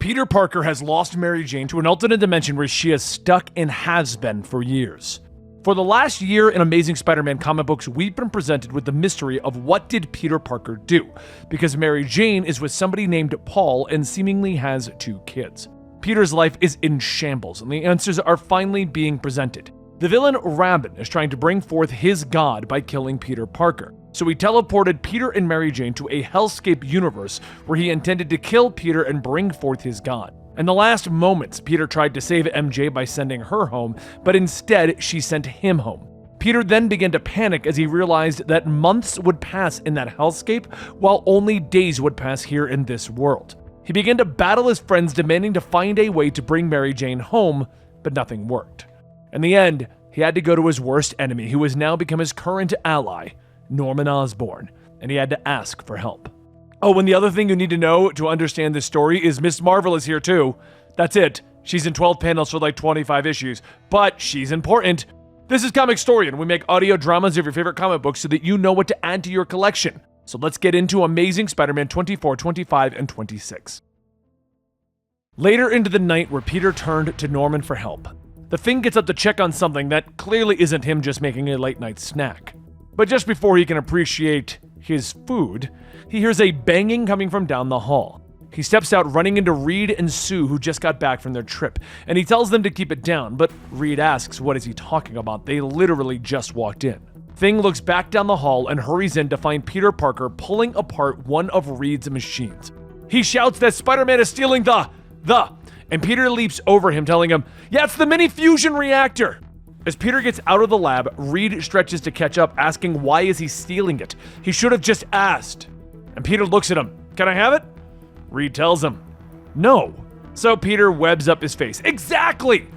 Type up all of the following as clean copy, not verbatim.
Peter Parker has lost Mary Jane to an alternate dimension where she is stuck and has been for years. For the last year in Amazing Spider-Man comic books, we've been presented with the mystery of what did Peter Parker do, because Mary Jane is with somebody named Paul and seemingly has 2 kids. Peter's life is in shambles, and the answers are finally being presented. The villain Rabin is trying to bring forth his god by killing Peter Parker. So he teleported Peter and Mary Jane to a hellscape universe where he intended to kill Peter and bring forth his god. In the last moments, Peter tried to save MJ by sending her home, but instead she sent him home. Peter then began to panic as he realized that months would pass in that hellscape while only days would pass here in this world. He began to battle his friends, demanding to find a way to bring Mary Jane home, but nothing worked. In the end, he had to go to his worst enemy, who has now become his current ally, Norman Osborn, and he had to ask for help. Oh, and the other thing you need to know to understand this story is Miss Marvel is here too. That's it. She's in 12 panels for like 25 issues, but she's important. This is Comicstorian. We make audio dramas of your favorite comic books so that you know what to add to your collection. So let's get into Amazing Spider-Man 24, 25, and 26. Later into the night where Peter turned to Norman for help, the Thing gets up to check on something that clearly isn't him just making a late night snack. But just before he can appreciate his food, he hears a banging coming from down the hall. He steps out running into Reed and Sue, who just got back from their trip, and he tells them to keep it down, but Reed asks what is he talking about. They literally just walked in. Thing looks back down the hall and hurries in to find Peter Parker pulling apart one of Reed's machines. He shouts that Spider-Man is stealing and Peter leaps over him, telling him, "Yeah, it's the mini fusion reactor." As Peter gets out of the lab, Reed stretches to catch up, asking why is he stealing it? He should have just asked. And Peter looks at him. "Can I have it?" Reed tells him, "No." So Peter webs up his face. "Exactly!"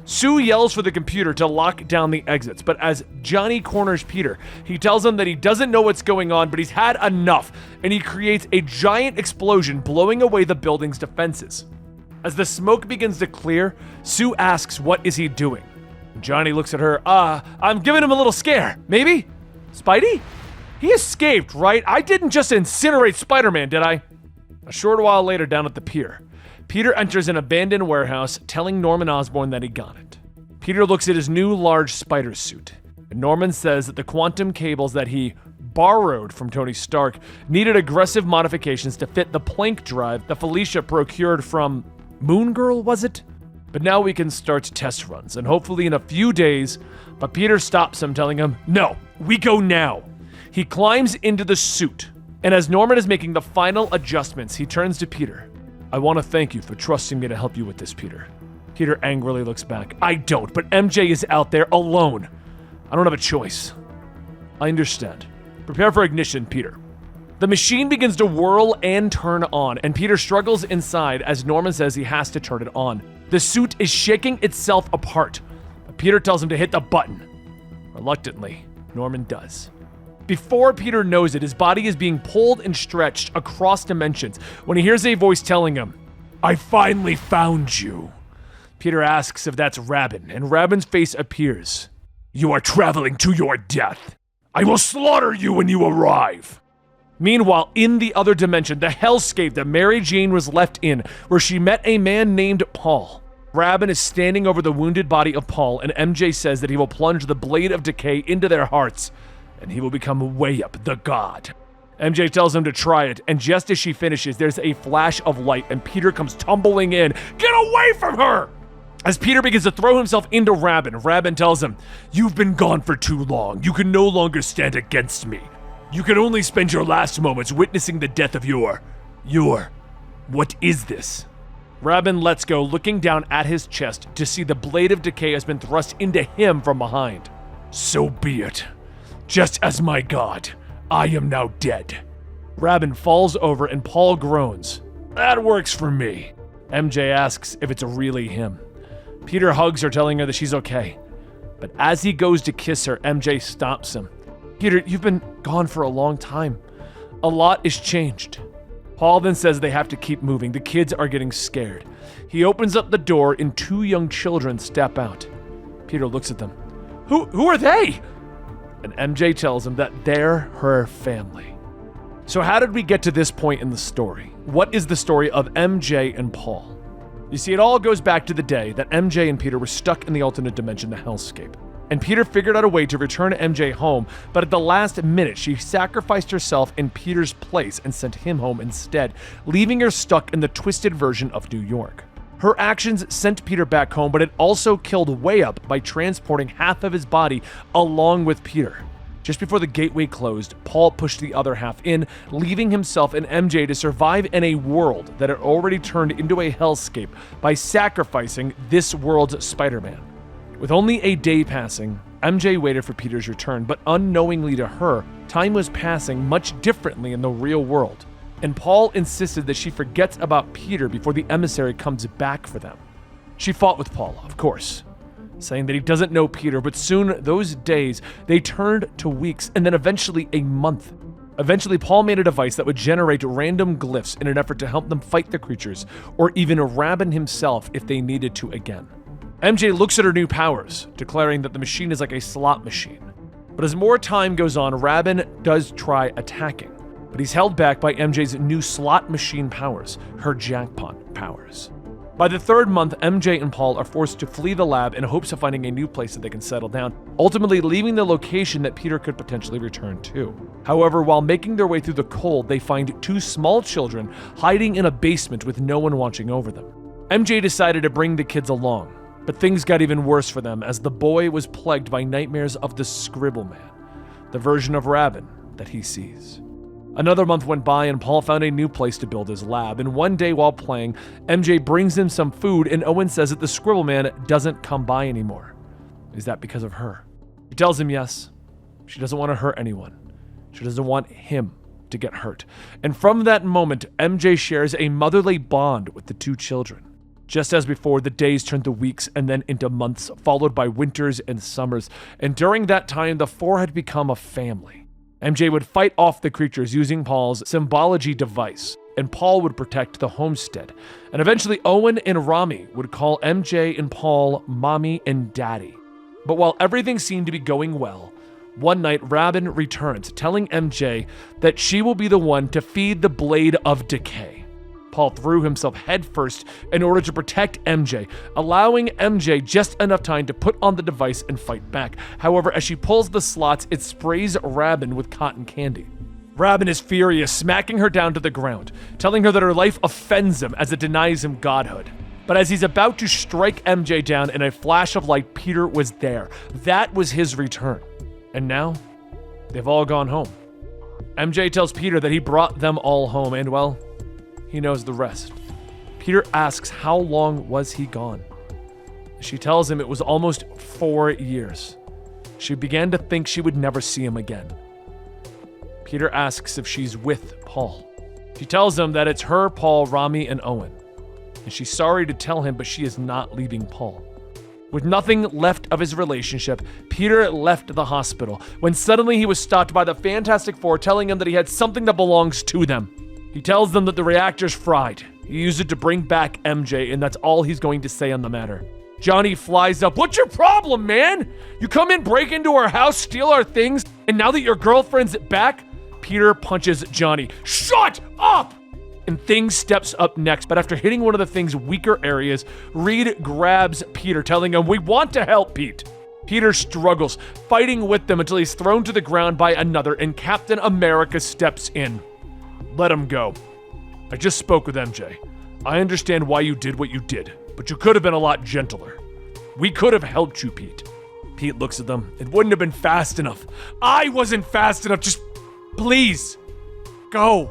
Sue yells for the computer to lock down the exits, but as Johnny corners Peter, he tells him that he doesn't know what's going on, but he's had enough, and he creates a giant explosion, blowing away the building's defenses. As the smoke begins to clear, Sue asks what is he doing. Johnny looks at her. I'm giving him a little scare. Maybe? Spidey? He escaped, right? I didn't just incinerate Spider-Man, did I?" A short while later down at the pier, Peter enters an abandoned warehouse, telling Norman Osborn that he got it. Peter looks at his new large spider suit, and Norman says that the quantum cables that he borrowed from Tony Stark needed aggressive modifications to fit the plank drive that Felicia procured from Moon Girl, was it? But now we can start test runs, and hopefully in a few days, but Peter stops him, telling him, "No, we go now." He climbs into the suit, and as Norman is making the final adjustments, he turns to Peter. "I want to thank you for trusting me to help you with this, Peter." Peter angrily looks back. "I don't, but MJ is out there alone. I don't have a choice." "I understand. Prepare for ignition, Peter." The machine begins to whirl and turn on, and Peter struggles inside as Norman says he has to turn it on. The suit is shaking itself apart, but Peter tells him to hit the button. Reluctantly, Norman does. Before Peter knows it, his body is being pulled and stretched across dimensions when he hears a voice telling him, "I finally found you." Peter asks if that's Rabin, and Rabin's face appears. "You are traveling to your death. I will slaughter you when you arrive." Meanwhile, in the other dimension, the hellscape that Mary Jane was left in, where she met a man named Paul, Rabin is standing over the wounded body of Paul, and MJ says that he will plunge the blade of decay into their hearts, and he will become way up the god. MJ tells him to try it, and just as she finishes, there's a flash of light, and Peter comes tumbling in. "Get away from her!" As Peter begins to throw himself into Rabin, Rabin tells him, "You've been gone for too long. You can no longer stand against me. You can only spend your last moments witnessing the death of your... What is this?" Rabin lets go, looking down at his chest to see the blade of decay has been thrust into him from behind. "So be it. Just as my god, I am now dead." Rabin falls over and Paul groans. "That works for me." MJ asks if it's really him. Peter hugs her, telling her that she's okay. But as he goes to kiss her, MJ stops him. "Peter, you've been gone for a long time. A lot is changed." Paul then says they have to keep moving. The kids are getting scared. He opens up the door and 2 young children step out. Peter looks at them. Who are they?" And MJ tells him that they're her family. So how did we get to this point in the story? What is the story of MJ and Paul? You see, it all goes back to the day that MJ and Peter were stuck in the alternate dimension, the hellscape. And Peter figured out a way to return MJ home, but at the last minute, she sacrificed herself in Peter's place and sent him home instead, leaving her stuck in the twisted version of New York. Her actions sent Peter back home, but it also killed Way Up by transporting half of his body along with Peter. Just before the gateway closed, Paul pushed the other half in, leaving himself and MJ to survive in a world that had already turned into a hellscape by sacrificing this world's Spider-Man. With only a day passing, MJ waited for Peter's return, but unknowingly to her, time was passing much differently in the real world. And Paul insisted that she forgets about Peter before the emissary comes back for them. She fought with Paul, of course, saying that he doesn't know Peter, but soon those days, they turned to weeks and then eventually a month. Eventually, Paul made a device that would generate random glyphs in an effort to help them fight the creatures, or even Rabin himself if they needed to again. MJ looks at her new powers, declaring that the machine is like a slot machine. But as more time goes on, Rabin does try attacking, but he's held back by MJ's new slot machine powers, her jackpot powers. By the third month, MJ and Paul are forced to flee the lab in hopes of finding a new place that they can settle down, ultimately leaving the location that Peter could potentially return to. However, while making their way through the cold, they find two small children hiding in a basement with no one watching over them. MJ decided to bring the kids along, but things got even worse for them as the boy was plagued by nightmares of the Scribble Man, the version of Rabin that he sees. Another month went by and Paul found a new place to build his lab, and one day while playing, MJ brings him some food and Owen says that the Scribble Man doesn't come by anymore. Is that because of her? He tells him yes. She doesn't want to hurt anyone. She doesn't want him to get hurt. And from that moment, MJ shares a motherly bond with the two children. Just as before, the days turned to weeks and then into months, followed by winters and summers, and during that time, the four had become a family. MJ would fight off the creatures using Paul's symbology device, and Paul would protect the homestead. And eventually, Owen and Rami would call MJ and Paul Mommy and Daddy. But while everything seemed to be going well, one night Rabin returns, telling MJ that she will be the one to feed the blade of decay. Paul threw himself headfirst in order to protect MJ, allowing MJ just enough time to put on the device and fight back. However, as she pulls the slots, it sprays Rabin with cotton candy. Rabin is furious, smacking her down to the ground, telling her that her life offends him as it denies him godhood. But as he's about to strike MJ down in a flash of light, Peter was there. That was his return. And now, they've all gone home. MJ tells Peter that he brought them all home, and well, he knows the rest. Peter asks how long was he gone. She tells him it was almost 4 years. She began to think she would never see him again. Peter asks if she's with Paul. She tells him that it's her, Paul, Rami, and Owen. And she's sorry to tell him, but she is not leaving Paul. With nothing left of his relationship, Peter left the hospital when suddenly he was stopped by the Fantastic Four telling him that he had something that belongs to them. He tells them that the reactor's fried. He used it to bring back MJ, and that's all he's going to say on the matter. Johnny flies up. What's your problem, man? You come in, break into our house, steal our things, and now that your girlfriend's back? Peter punches Johnny. Shut up! And Thing steps up next, but after hitting one of the Thing's weaker areas, Reed grabs Peter, telling him, "We want to help, Pete." Peter struggles, fighting with them until he's thrown to the ground by another, and Captain America steps in. Let him go. I just spoke with MJ. I understand why you did what you did, but you could have been a lot gentler. We could have helped you, Pete. Pete looks at them. It wouldn't have been fast enough. I wasn't fast enough. Just please go.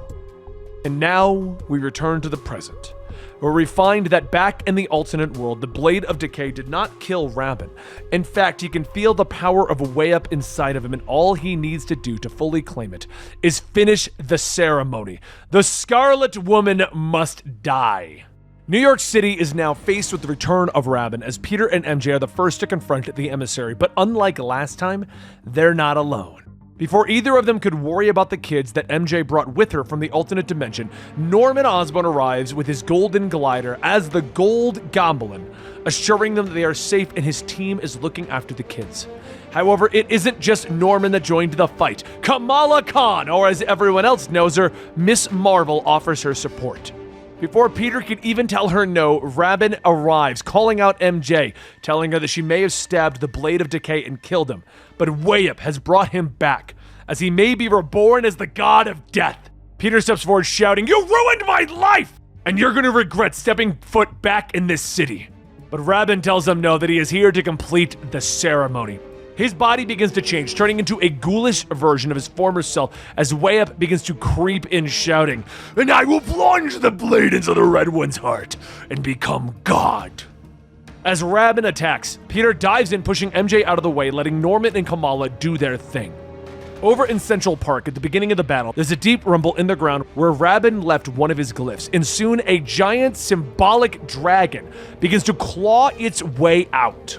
And now we return to the present, where we find that back in the alternate world, the Blade of Decay did not kill Rabin. In fact, he can feel the power of Way Up inside of him, and all he needs to do to fully claim it is finish the ceremony. The Scarlet Woman must die. New York City is now faced with the return of Rabin, as Peter and MJ are the first to confront the emissary, but unlike last time, they're not alone. Before either of them could worry about the kids that MJ brought with her from the alternate dimension, Norman Osborn arrives with his golden glider as the Gold Goblin, assuring them that they are safe and his team is looking after the kids. However, it isn't just Norman that joined the fight. Kamala Khan, or as everyone else knows her, Miss Marvel, offers her support. Before Peter can even tell her no, Rabin arrives, calling out MJ, telling her that she may have stabbed the Blade of Decay and killed him, but Wayup has brought him back, as he may be reborn as the god of death. Peter steps forward shouting, "You ruined my life! And you're gonna regret stepping foot back in this city." But Rabin tells him no, that he is here to complete the ceremony. His body begins to change, turning into a ghoulish version of his former self as Wayup begins to creep in, shouting, "And I will plunge the blade into the Red One's heart and become God." As Rabin attacks, Peter dives in, pushing MJ out of the way, letting Norman and Kamala do their thing. Over in Central Park, at the beginning of the battle, there's a deep rumble in the ground where Rabin left one of his glyphs, and soon a giant symbolic dragon begins to claw its way out.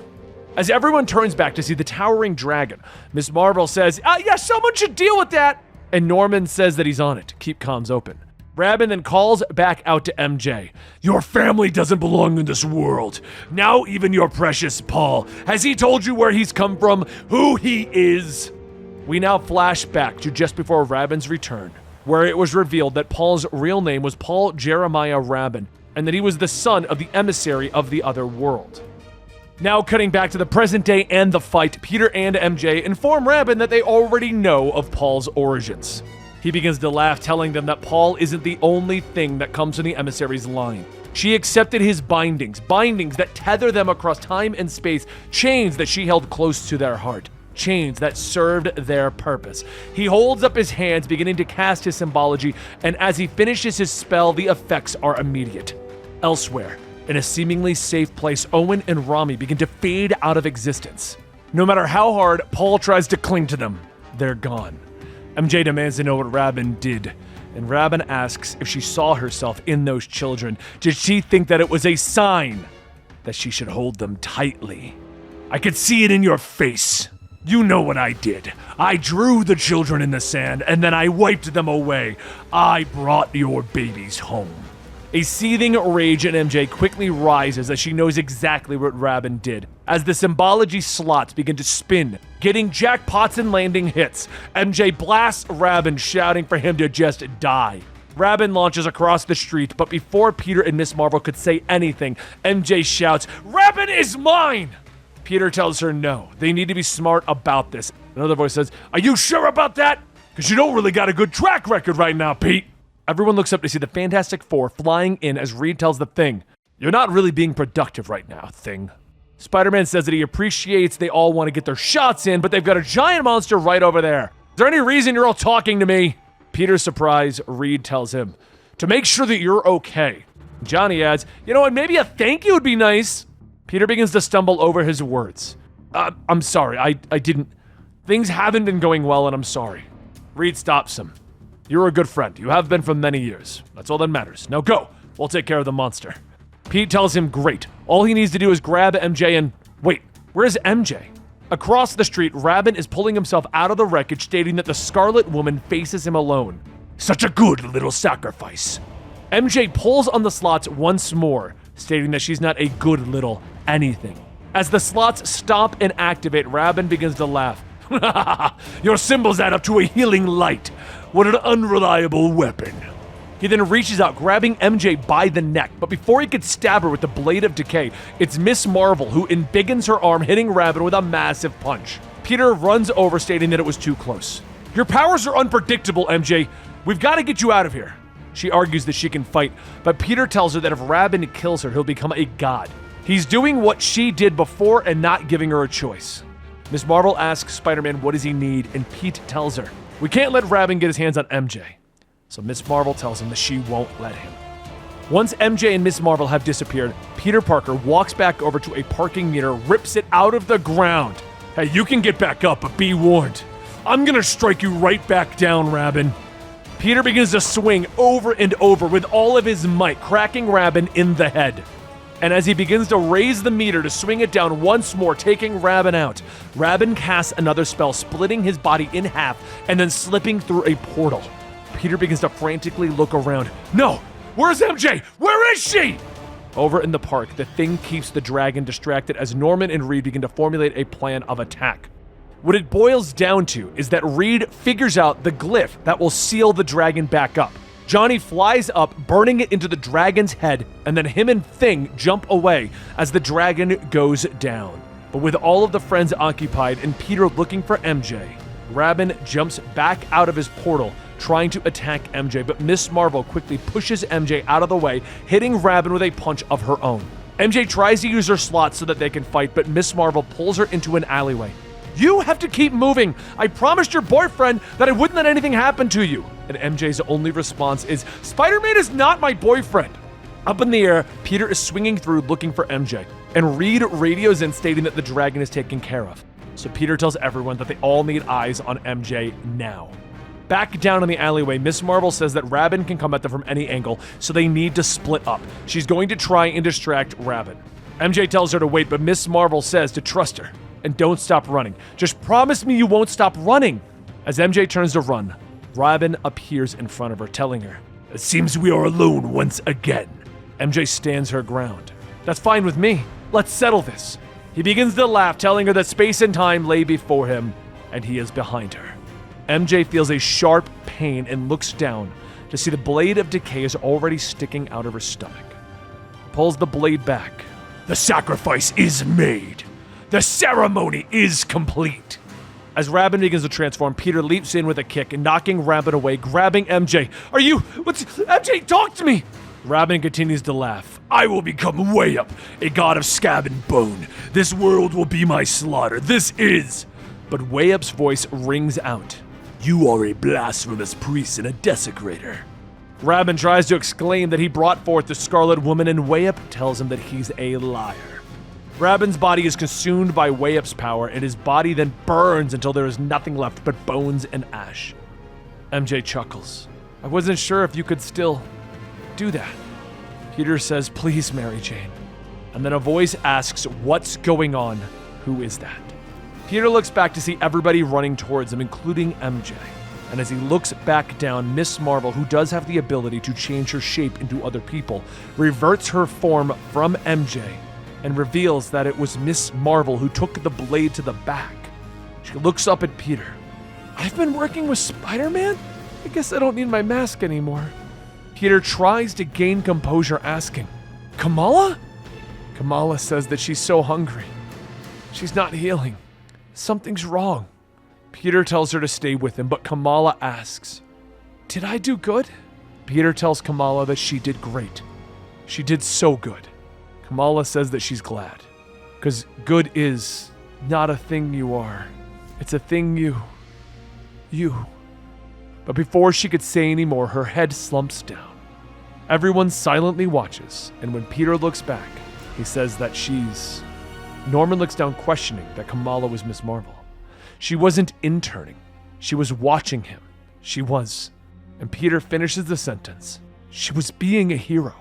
As everyone turns back to see the towering dragon, Miss Marvel says, yeah, someone should deal with that! And Norman says that he's on it. Keep comms open. Rabin then calls back out to MJ. "Your family doesn't belong in this world. Now even your precious Paul. Has he told you where he's come from? Who he is?" We now flash back to just before Rabin's return, where it was revealed that Paul's real name was Paul Jeremiah Rabin, and that he was the son of the emissary of the other world. Now cutting back to the present day and the fight, Peter and MJ inform Rabin that they already know of Paul's origins. He begins to laugh, telling them that Paul isn't the only thing that comes from the emissary's line. She accepted his bindings that tether them across time and space, chains that she held close to their heart, chains that served their purpose. He holds up his hands, beginning to cast his symbology, and as he finishes his spell, the effects are immediate. Elsewhere, in a seemingly safe place, Owen and Rami begin to fade out of existence. No matter how hard Paul tries to cling to them, they're gone. MJ demands to know what Rabin did, and Rabin asks if she saw herself in those children. Did she think that it was a sign that she should hold them tightly? "I could see it in your face. You know what I did. I drew the children in the sand, and then I wiped them away. I brought your babies home." A seething rage in MJ quickly rises as she knows exactly what Rabin did. As the symbology slots begin to spin, getting jackpots and landing hits, MJ blasts Rabin, shouting for him to just die. Rabin launches across the street, but before Peter and Miss Marvel could say anything, MJ shouts, "Rabin is mine!" Peter tells her no, they need to be smart about this. Another voice says, "Are you sure about that? Because you don't really got a good track record right now, Pete." Everyone looks up to see the Fantastic Four flying in as Reed tells the Thing, "You're not really being productive right now, Thing." Spider-Man says that he appreciates they all want to get their shots in, but they've got a giant monster right over there. "Is there any reason you're all talking to me?" Peter's surprised, Reed tells him, "To make sure that you're okay." Johnny adds, "You know what, maybe a thank you would be nice." Peter begins to stumble over his words. I'm sorry, I didn't. Things haven't been going well, and I'm sorry." Reed stops him. "You're a good friend. You have been for many years. That's all that matters. Now go. We'll take care of the monster." Pete tells him great. All he needs to do is grab MJ and... Wait, where's MJ? Across the street, Rabin is pulling himself out of the wreckage, stating that the Scarlet Woman faces him alone. "Such a good little sacrifice." MJ pulls on the slots once more, stating that she's not a good little anything. As the slots stop and activate, Rabin begins to laugh. "Your symbols add up to a healing light. What an unreliable weapon." He then reaches out, grabbing MJ by the neck, but before he could stab her with the Blade of Decay, it's Miss Marvel who embiggens her arm, hitting Rabin with a massive punch. Peter runs over, stating that it was too close. "Your powers are unpredictable, MJ. We've got to get you out of here." She argues that she can fight, but Peter tells her that if Rabin kills her, he'll become a god. He's doing what she did before and not giving her a choice. Miss Marvel asks Spider-Man what does he need, and Pete tells her, "We can't let Rabin get his hands on MJ." So Miss Marvel tells him that she won't let him. Once MJ and Miss Marvel have disappeared, Peter Parker walks back over to a parking meter, rips it out of the ground. "Hey, you can get back up, but be warned. I'm gonna strike you right back down, Rabin." Peter begins to swing over and over with all of his might, cracking Rabin in the head. And as he begins to raise the meter to swing it down once more, taking Rabin out, Rabin casts another spell, splitting his body in half and then slipping through a portal. Peter begins to frantically look around. "No! Where's MJ? Where is she?" Over in the park, the Thing keeps the dragon distracted as Norman and Reed begin to formulate a plan of attack. What it boils down to is that Reed figures out the glyph that will seal the dragon back up. Johnny flies up, burning it into the dragon's head, and then him and Thing jump away as the dragon goes down. But with all of the friends occupied and Peter looking for MJ, Rabin jumps back out of his portal, trying to attack MJ, but Miss Marvel quickly pushes MJ out of the way, hitting Rabin with a punch of her own. MJ tries to use her slot so that they can fight, but Miss Marvel pulls her into an alleyway. "You have to keep moving! I promised your boyfriend that I wouldn't let anything happen to you!" And MJ's only response is, "Spider-Man is not my boyfriend!" Up in the air, Peter is swinging through looking for MJ, and Reed radios in stating that the dragon is taken care of. So Peter tells everyone that they all need eyes on MJ now. Back down in the alleyway, Miss Marvel says that Rabin can come at them from any angle, so they need to split up. She's going to try and distract Rabin. MJ tells her to wait, but Miss Marvel says to trust her and don't stop running. "Just promise me you won't stop running." As MJ turns to run, Rabin appears in front of her, telling her, "It seems we are alone once again." MJ stands her ground. "That's fine with me. Let's settle this." He begins to laugh, telling her that space and time lay before him, and he is behind her. MJ feels a sharp pain and looks down to see the blade of decay is already sticking out of her stomach. Pulls the blade back. "The sacrifice is made. The ceremony is complete." As Rabin begins to transform, Peter leaps in with a kick, knocking Rabin away, grabbing MJ. MJ, talk to me!" Rabin continues to laugh. "I will become Way Up, a god of scab and bone. This world will be my slaughter. This is..." But Way Up's voice rings out. "You are a blasphemous priest and a desecrator." Rabin tries to exclaim that he brought forth the Scarlet Woman, and Way Up tells him that he's a liar. Rabin's body is consumed by Way Up's power, and his body then burns until there is nothing left but bones and ash. MJ chuckles. "I wasn't sure if you could still do that." Peter says, "Please, Mary Jane." And then a voice asks, "What's going on? Who is that?" Peter looks back to see everybody running towards him, including MJ. And as he looks back down, Miss Marvel, who does have the ability to change her shape into other people, reverts her form from MJ and reveals that it was Miss Marvel who took the blade to the back. She looks up at Peter. "I've been working with Spider-Man? I guess I don't need my mask anymore." Peter tries to gain composure, asking, "Kamala?" Kamala says that she's so hungry. She's not healing. Something's wrong. Peter tells her to stay with him, but Kamala asks, "Did I do good?" Peter tells Kamala that she did great. She did so good. Kamala says that she's glad, because good is not a thing you are. It's a thing you. But before she could say any more, her head slumps down. Everyone silently watches, and when Peter looks back, he says that she's... Norman looks down, questioning that Kamala was Miss Marvel. She wasn't interning. She was watching him. She was. And Peter finishes the sentence. She was being a hero.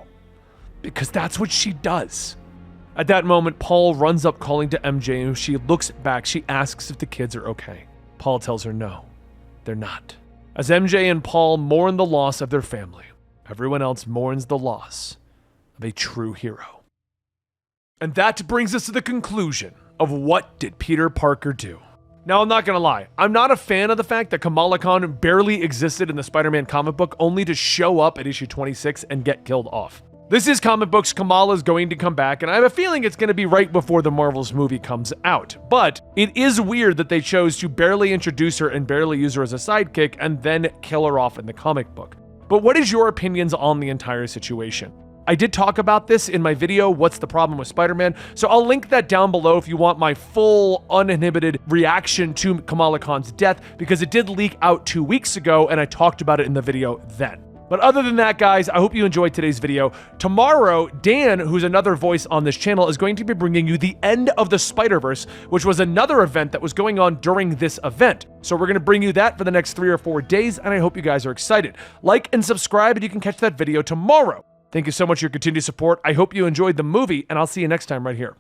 Because that's what she does. At that moment, Paul runs up calling to MJ, and when she looks back, she asks if the kids are okay. Paul tells her no, they're not. As MJ and Paul mourn the loss of their family, everyone else mourns the loss of a true hero. And that brings us to the conclusion of what did Peter Parker do. Now, I'm not gonna lie, I'm not a fan of the fact that Kamala Khan barely existed in the Spider-Man comic book only to show up at issue 26 and get killed off. This is comic books, Kamala's going to come back, and I have a feeling it's gonna be right before the Marvels movie comes out. But it is weird that they chose to barely introduce her and barely use her as a sidekick and then kill her off in the comic book. But what is your opinions on the entire situation? I did talk about this in my video, What's the Problem with Spider-Man? So I'll link that down below if you want my full, uninhibited reaction to Kamala Khan's death, because it did leak out 2 weeks ago, and I talked about it in the video then. But other than that, guys, I hope you enjoyed today's video. Tomorrow, Dan, who's another voice on this channel, is going to be bringing you the end of the Spider-Verse, which was another event that was going on during this event. So we're going to bring you that for the next 3 or 4 days, and I hope you guys are excited. Like and subscribe, and you can catch that video tomorrow. Thank you so much for your continued support. I hope you enjoyed the movie, and I'll see you next time right here.